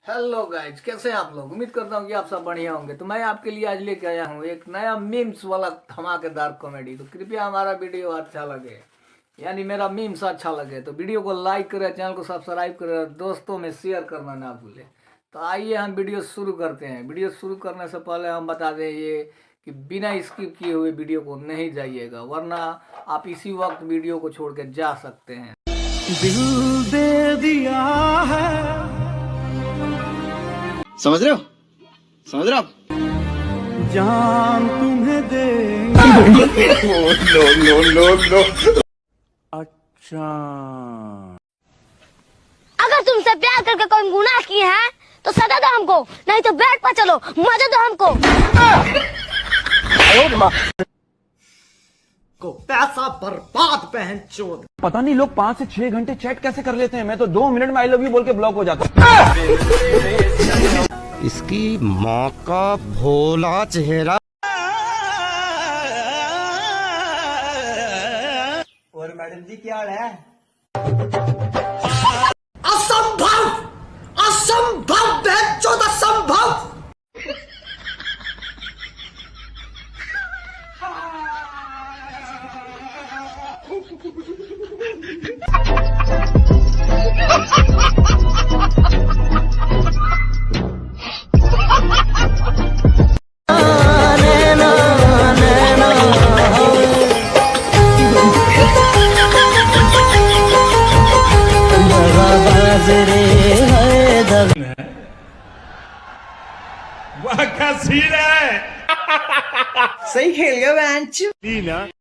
Hello guys, कैसे हैं आप लोग। उम्मीद करता हूँ कि आप सब बढ़िया होंगे। तो मैं आपके लिए आज लेके आया हूँ एक नया मीम्स वाला धमाकेदार कॉमेडी। तो कृपया हमारा वीडियो अच्छा लगे, यानी मेरा मीम्स अच्छा लगे तो वीडियो को लाइक करें, चैनल को सब्सक्राइब करें, दोस्तों में शेयर करना ना भूलें। तो आइए हम वीडियो शुरू करते हैं। वीडियो शुरू करने से पहले हम बता दें ये कि बिना स्किप किए हुए वीडियो को नहीं जाइएगा, वरना आप इसी वक्त वीडियो को छोड़ के जा सकते हैं। दिल दे दिया है, समझ रहे हो? समझ रहे हो आप? जान तुम्हें दे। नो। अच्छा, अगर तुमसे प्यार करके कोई गुनाह किए हैं तो सजा दो हमको, नहीं तो बेड पर चलो मजा दो हमको। पैसा बर्बाद पहन चोद। पता नहीं लोग 5 से 6 घंटे चैट कैसे कर लेते हैं। मैं तो 2 मिनट में आई लव यू बोल के ब्लॉक हो जाता हूँ। इसकी माँ का भोला चेहरा। और मैडम जी क्या हाल है? असंभव, असंभव, बेचौद असंभव। सही खेल गया बेंच।